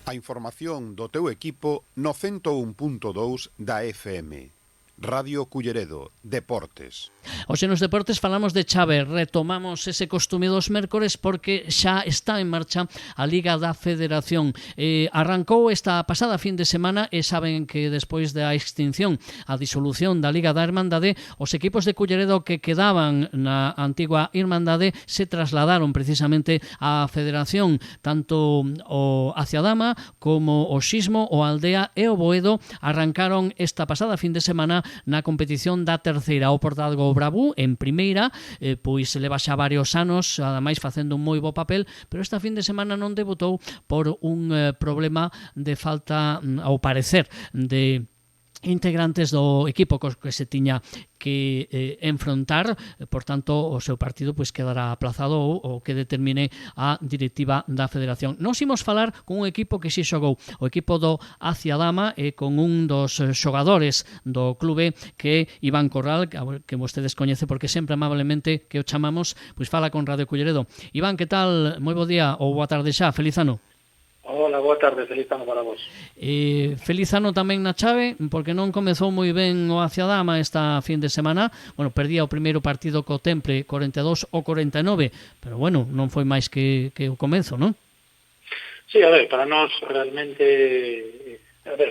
A información do teu equipo no 101.2 da FM. Radio Culleredo, Deportes. Hoxe nos Deportes falamos de chave. Retomamos ese costume dos mércores porque xa está en marcha a Liga da Federación. Arrancou esta pasada fin de semana e saben que despois da extinción, a disolución da Liga da Irmandade, os equipos de Culleredo que quedaban na antigua Irmandade se trasladaron precisamente á Federación. Tanto o Aciadama como o Xismo, o Aldea e o Boedo arrancaron esta pasada fin de semana na competición da terceira. O Portadgo Bravú en primeira, pois leva xa varios anos, ademais facendo un moi bo papel, pero esta fin de semana non debutou por un problema de falta, ao parecer, de integrantes do equipo cos que se tiña que enfrontar, por tanto o seu partido pois quedará aplazado ou que determine a directiva da Federación. Nos imos falar con un equipo que si xogou, o equipo do Aciadama, e con un dos xogadores do clube, que é Iván Corral, que vostedes coñece porque sempre amablemente que o chamamos, pois fala con Radio Culleredo. Iván, que tal? Moi bo día ou boa tarde xa, feliz ano. Hola, boa tarde, feliz ano para vos. Feliz ano tamén na chave, porque non comezou moi ben o Aciadama esta fin de semana. Bueno, perdía o primeiro partido co Temple 42 ou 49, pero bueno, non foi máis que o comezo, non? Sí, a ver, para nós realmente,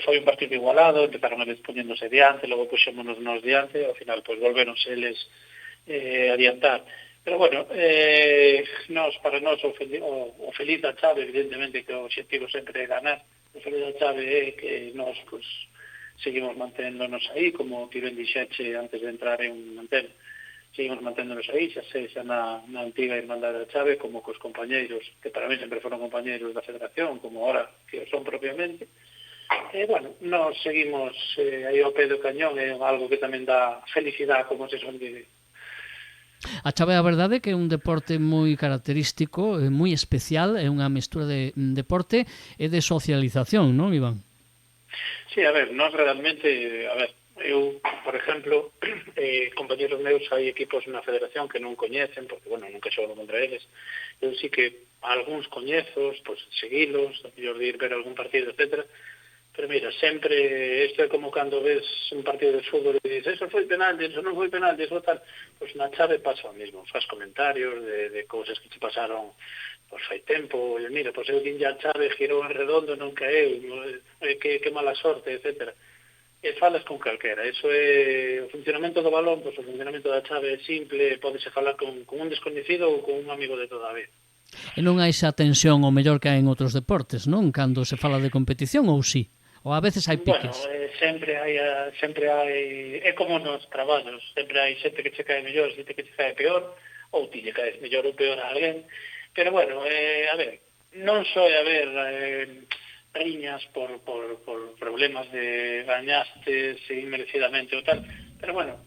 foi un partido igualado, empezaron eles poñéndose diante, logo puxémonos nos diante, ao final pois volveronse eles adiantar. Pero bueno, para nós o feliz da chave, evidentemente que o objetivo sempre é ganar. O feliz da chave é que nós pues, seguimos manténdonos aí, como ti ben dixeche antes de entrar en un antena. Seguimos manténdonos aí, xa sexa na antiga Irmandade da Chave, como cos compañeiros, que para mí sempre foron compañeiros da Federación, como ahora que o son propiamente. Bueno, nós seguimos aí ao pé do cañón, é algo que tamén dá felicidade, como se son de... A chave, a verdade, que é un deporte moi característico, moi especial, é unha mestura de deporte e de socialización, non, Iván? Sí, a ver, nós realmente, eu, por exemplo, compañeros meus, hai equipos na federación que non coñecen, porque, bueno, nunca xogo contra eles. Eu sí que algúns coñezos, pues, seguilos, a mellor de ir ver algún partido, etcétera. Pero mira, sempre, isto é como cando ves un partido de fútbol e dices, eso foi penalti, eso non foi penalti, eso tal, pois na chave pasa o mismo, faz comentarios de cousas que te pasaron pois fai tempo, e mira, pois eu din a chave girou en redondo, non caeu, que mala sorte, etcétera. E falas con calquera, eso é o funcionamento do balón, pois o funcionamento da chave é simple, podese falar con un desconhecido ou con un amigo de toda a vida. E non hai esa tensión o mellor que hai en outros deportes, non? Cando se fala de competición, ou sí? Ou a veces hai piques? Bueno, sempre hai, é como nos traballos, sempre hai xente que che cae mellor, xente que che cae peor, ou ti lle caes mellor ou peor a alguén, pero bueno, a ver, non só é haber riñas por problemas de gañastes inmerecidamente ou tal, pero bueno,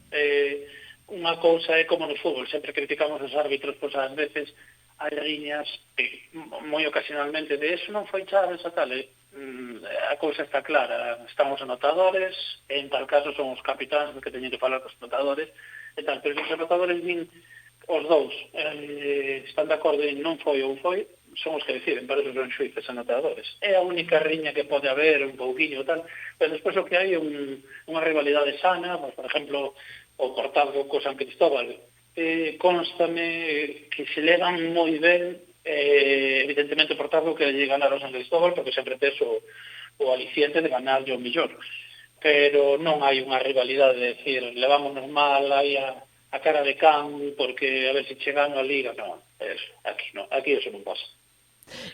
unha cousa é como no fútbol, sempre criticamos os árbitros, pois ás veces hai riñas moi ocasionalmente de eso non foi chave, esa tal, a cousa está clara, están os anotadores, en tal caso son os capitáns que teñen que falar cos anotadores e tal, pero os anotadores din os dous están de acordo en non foi ou foi, son os que deciden, para eso son xuíces anotadores. É a única riña que pode haber un pouquiño tal, pero despois o que hai é unha rivalidade sana, pues, por exemplo, o Portazgo co San Cristóbal, constame que se levan moi ben, evidentemente o Portazgo que lle ganar ao San Cristóbal porque sempre tes o aliciente de ganar o millor, pero non hai unha rivalidade de decir levámonos mal aí a cara de can porque a ver se che gano a liga, non, aquí eso non pasa.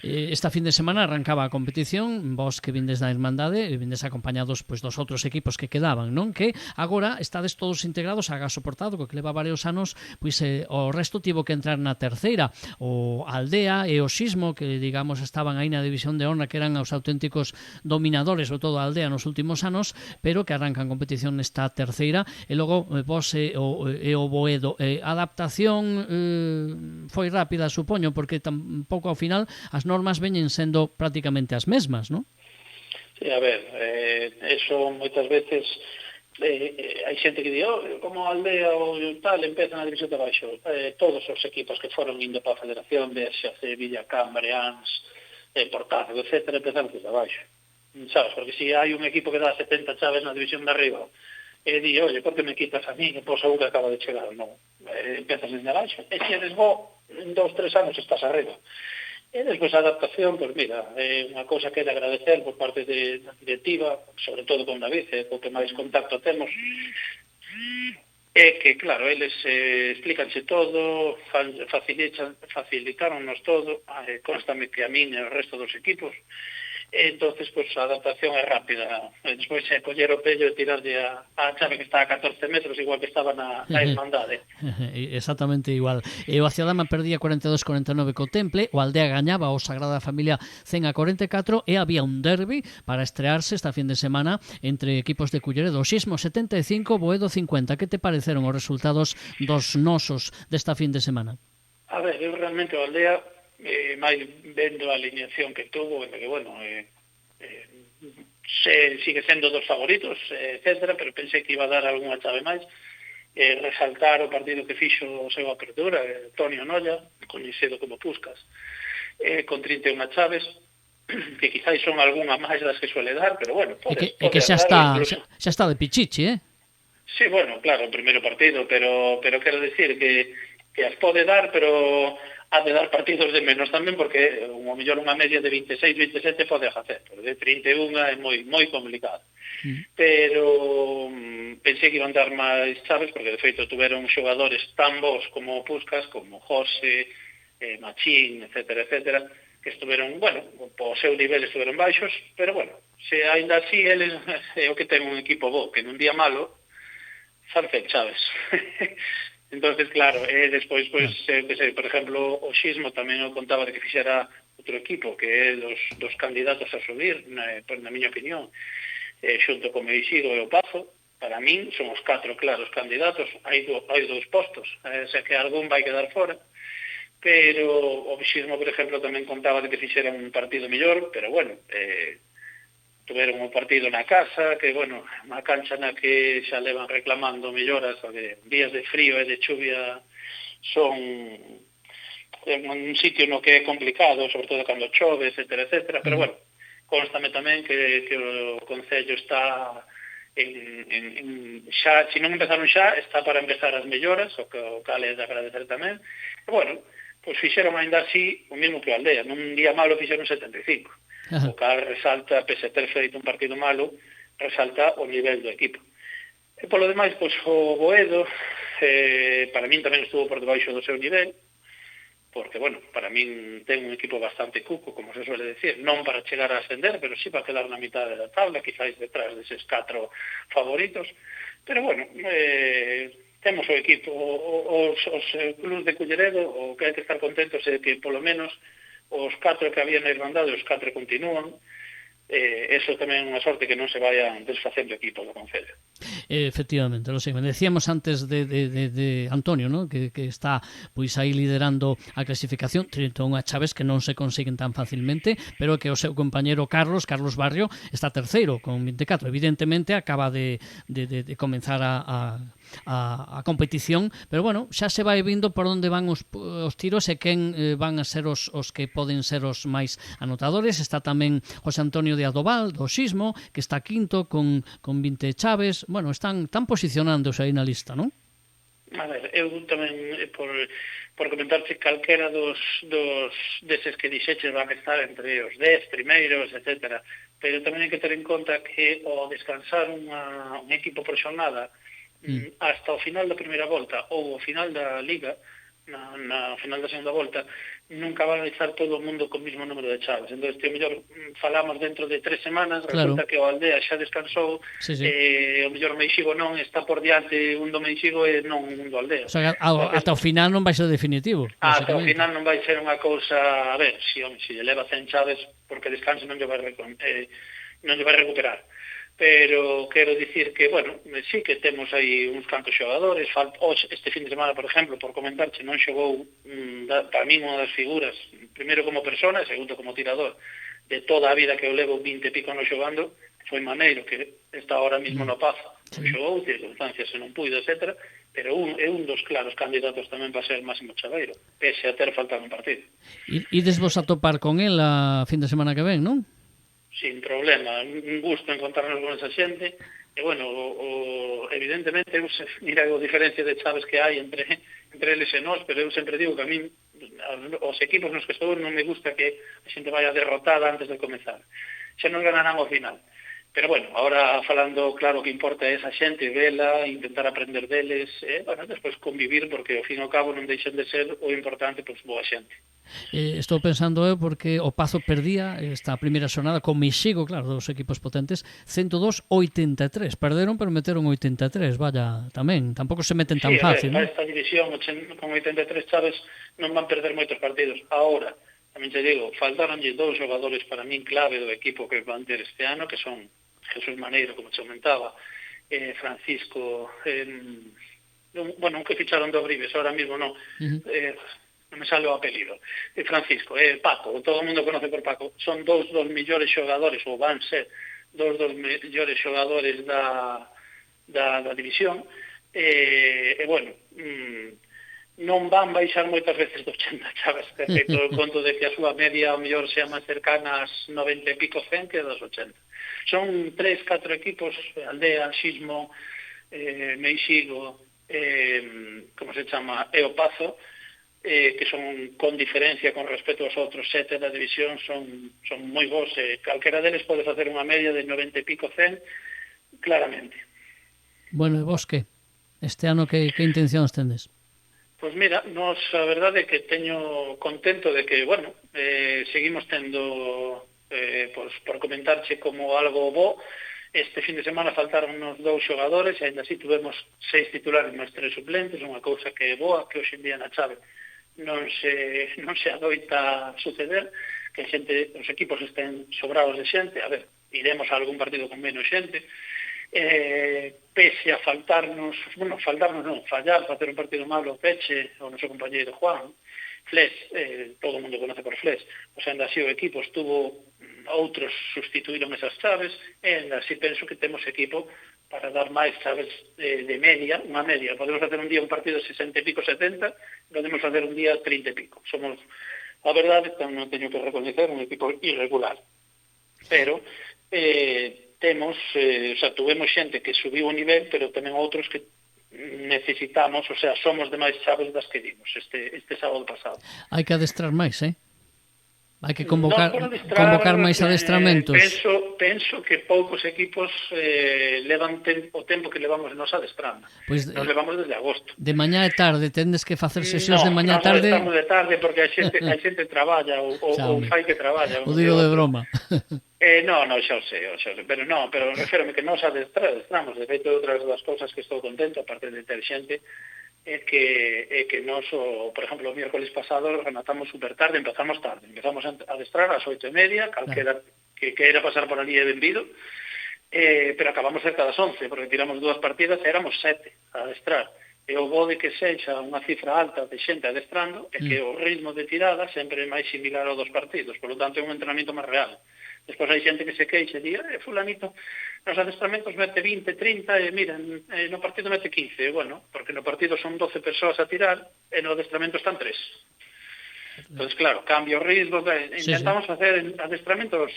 Esta fin de semana arrancaba a competición, vos que vindes da Irmandade, vindes acompañados pois dos outros equipos que quedaban, non? Que agora estades todos integrados a Gaso Portado, que leva varios anos, pois o resto tivo que entrar na terceira, o Aldea e o Xismo, que digamos estaban aí na división de honra, que eran os auténticos dominadores, sobre todo a Aldea nos últimos anos, pero que arrancan competición nesta terceira, e logo vos e o Boedo. A adaptación foi rápida, supoño, porque tampouco ao final as normas veñen sendo prácticamente as mesmas, non? Sí, a ver, eso moitas veces hai xente que di, como Aldea ou tal, empezan a división de baixo. Todos os equipos que foron indo para a Federación, BSAC, Villacán, Breans, Portazo, etcétera, empezamos desde abaixo. Sabes, porque se hai un equipo que dá 70 chaves na división de arriba e di, oye, por que me quitas a mí, e pois a un que acaba de chegar, non. Empezas desde abaixo, e se eres bo, en 2-3 anos estás arriba. E despois a adaptación, pois mira, é unha cousa que é de agradecer por parte da directiva, sobre todo con David, co que máis contacto temos, é que, claro, eles explícanse todo, facilitáronnos todo, constame que a min e o resto dos equipos, entonces pues a adaptación é rápida. Despois é coller o pello e tirarlle a chave que está a 14 metros, igual que estaba na Irmandade. Exactamente igual. O Aciadama perdía 42-49 co Temple, o Aldea gañaba o Sagrada Familia 100-44 e había un derbi para estrearse esta fin de semana entre equipos de Culleredo. Xismo 75, Boedo 50. Que te pareceron os resultados dos nosos desta fin de semana? A ver, eu realmente o Aldea máis vendo a alineación que tuvo, que bueno, sigue sendo dos favoritos, etcétera, pero pensei que iba a dar algunha chave máis, resaltar o partido que fixo o seu apertura, Tonio Nolla, coñecido como Puskas, con 31 chaves, que quizás son algunha máis das que suele dar, pero bueno, pode xa está de pichichi, Sí, bueno, claro, o primeiro partido, pero quero decir que as pode dar, pero ha de dar partidos de menos tamén, porque o mellor unha media de 26-27 pode facer, pero de 31 é moi complicado. Pero pensei que iban dar máis chaves, porque de feito tuveron xogadores tan bons como Puskas, como José, Machín, etcétera, que estuveron, bueno, po seu nivel estuveron baixos, pero bueno, se ainda así eles é o que ten un equipo bo, que nun día malo fan chaves. Entonces, claro, despois, pois, por exemplo, o Xismo tamén o contaba de que fixera outro equipo, que é dos candidatos a subir, na miña opinión, xunto con Meixido e o Pazo. Para min son os 4 claros candidatos, hai 2 postos, sei que algún vai quedar fora, pero o Xismo, por exemplo, tamén contaba de que fixera un partido mellor, pero bueno, tuveron un partido na casa, que, bueno, unha cancha na que xa levan reclamando melloras, porque días de frío e de chuvia son un sitio no que é complicado, sobre todo cando chove, etcétera, pero, bueno, constame tamén que o Concello está xa, se non empezaron xa, está para empezar as melloras, o cal é de agradecer tamén, e, bueno, pois fixeron ainda así o mesmo que o Aldea, nun día malo fixeron 75. O cal resalta, pese a ter feito un partido malo, resalta o nivel do equipo. E polo demais, pois o Boedo, para min tamén estuvo por debaixo do seu nivel, porque, bueno, para min ten un equipo bastante cuco, como se suele decir, non para chegar a ascender, pero sí para quedar na mitad da tabla, quizás detrás deses 4 favoritos, pero, bueno, temos o equipo, os clubs de Culleredo, o que hai que estar contentos é que, polo menos, os 4 que había na Irmandade, os 4 continúan, eso tamén é unha sorte que non se vayan desfacendo equipos do Concello. Efectivamente, lo sei. Decíamos antes de Antonio, ¿no? que está pois aí liderando a clasificación, 31 chaves que non se consiguen tan facilmente, pero que o seu compañero Carlos Barrio está terceiro con 24. Evidentemente acaba de comenzar a competición, pero bueno, xa se vai vindo por onde van os tiros e quen van a ser os que poden ser os máis anotadores. Está tamén José Antonio de Adoval, do Xismo, que está quinto con 20 chaves. Bueno, están posicionándose aí na lista, non? A ver, eu tamén, por comentarche, calquera deses que dixeches van a estar entre os 10 primeiros, etcétera, pero tamén hai que ter en conta que ao descansar un equipo por xornada hasta o final da primeira volta ou o final da Liga, na final da segunda volta, nunca van a estar todo o mundo co mesmo número de chaves. Entón, o mellor falamos dentro de 3 semanas, resulta que o Aldea xa descansou, o mellor Meixigo non está por diante un do Meixigo e non un do Aldea. O sea, ata o final non vai ser definitivo. Ata o final non vai ser unha cousa, a ver, se eleva 100 chaves porque descanse non lle vai recuperar. Pero quero dicir que, bueno, sí que temos aí uns cantos xogadores. Este fin de semana, por exemplo, por comentarche, non xogou para mí unha das figuras, primeiro como persona e segundo como tirador, de toda a vida que eu levo 20 e pico anos xogando, foi Maneiro, que está ahora mismo no Pazo. Xogou, circunstancias se non puido, etcétera, pero é un dos claros candidatos tamén para ser Máximo Chaveiro, pese a ter faltado un partido. Ides vos a topar con el a fin de semana que ven, non? Sin problema, un gusto encontrarnos con esa xente, e bueno, evidentemente, mira a diferencia de chaves que hai entre eles e nós, pero eu sempre digo que a min, os equipos nos que estou, non me gusta que a xente vaya derrotada antes de comezar. Xa nos ganarán ao final. Pero bueno, ahora falando, claro, que importa é esa xente, vela, intentar aprender deles, bueno, despois convivir, porque ao fin e ao cabo non deixen de ser o importante, pois, boa xente. Estou pensando porque o Pazo perdía esta primeira xornada con Mixigo, claro, dos equipos potentes, 102-83. Perderon, pero meteron 83, vaya, tamén. Tampouco se meten tan fácil, ¿no? ¿no? Esta división con 83 chaves non van perder moitos partidos. Ahora, tamén te digo, faltaronlle 2 xogadores para min clave do equipo que van ter este ano, que son Jesús Maneiro, como te comentaba, Francisco, bueno, que ficharon do Bribes, ahora mismo non, non me sale o apelido, Francisco, Paco, todo o mundo conoce por Paco, son dos millores xogadores, ou van ser dos millores xogadores da división, bueno, non van baixar moitas veces de 80 chaves, respecto ao conto de que a súa media ao mellor sea máis cercana ás 90 e pico 100 que das 80. Son 3-4 equipos, Aldea, Xismo, Meixigo, como se chama, e o Pazo, que son con diferencia con respecto aos outros 7 da división, son moi bons, calquera deles pode facer unha media de 90 e pico 100, claramente. Bueno, e vos que? Este ano que intencións tendes? Pois mira, nos a verdade é que teño contento de que, bueno, seguimos tendo, pois, por comentarche como algo bo, este fin de semana faltaron uns 2 xogadores, e ainda así tuvemos 6 titulares máis 3 suplentes, unha cousa que é boa, que hoxe en día na chave non se adoita suceder, que a xente, os equipos estén sobrados de xente. A ver, iremos a algún partido con menos xente, pese a fallar, facer un partido malo, Peche, o noso compañeiro Juan, Fles, todo o mundo conoce por Fles, o sea, ainda así o equipo estuvo, outros sustituíron esas chaves, e ainda así penso que temos equipo para dar máis chaves de media, unha media. Podemos facer un día un partido de 60 e pico, 70, podemos facer un día 30 e pico. Somos, a verdade, non teño que reconocer, un equipo irregular. Pero tuvemos xente que subiu o nivel, pero tamén outros que necesitamos, o sea, somos de máis chaves das que dimos este sábado pasado. Hai que adestrar máis, Hai que convocar máis adestramentos. Penso que poucos equipos levan o tempo que levamos nos adestrando. Nos levamos desde agosto. De mañá e tarde, tendes que facer sesións de mañá e tarde? Non, estamos de tarde porque a xente traballa ou fai que traballa. O digo de broma. Non, xa o sei, pero reférome que nos adestramos. De feito, outras das cousas que estou contento, aparte de ter xente, é que nos, por exemplo, o miércoles pasado rematamos super tarde, empezamos a adestrar ás 8:30, calquera que queira pasar por ali é benvido, pero acabamos cerca das 11, porque tiramos 2 partidas e éramos 7 a adestrar. E o bo de que sexa unha cifra alta de xente adestrando é que o ritmo de tirada sempre é máis similar ao dos partidos, por lo tanto é un entrenamiento máis real. Despois hai xente que se queixa e di, fulanito, nos adestramentos mete 20, 30, e mira, no partido mete 15. Bueno, porque no partido son 12 persoas a tirar, e no adestramento están 3. Entón, claro, cambio o ritmo, intentamos facer adestramentos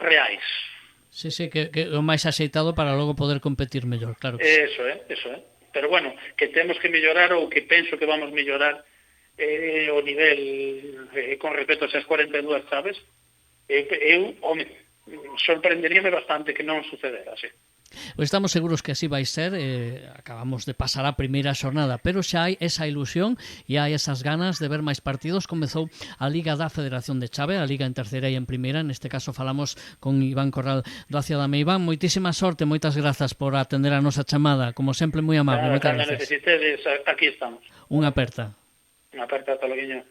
reais. Sí, que o máis axeitado para logo poder competir mellor, claro. Eso é. Pero bueno, que temos que mellorar, ou que penso que vamos mellorar o nivel con respecto a esas 42 chaves. Sorprenderíame bastante que non sucedera así. Pois estamos seguros que así vai ser. Acabamos de pasar a primeira xornada, pero xa hai esa ilusión e hai esas ganas de ver máis partidos. Comezou a Liga da Federación de Chave, a Liga en terceira e en primeira. Neste caso falamos con Iván Corral do Aciadame. Iván, moitísima sorte, moitas grazas por atender a nosa chamada, como sempre moi amable. Moitas grazas. Necesitedes, aquí estamos. Unha aperta. Unha aperta, ata loguiño.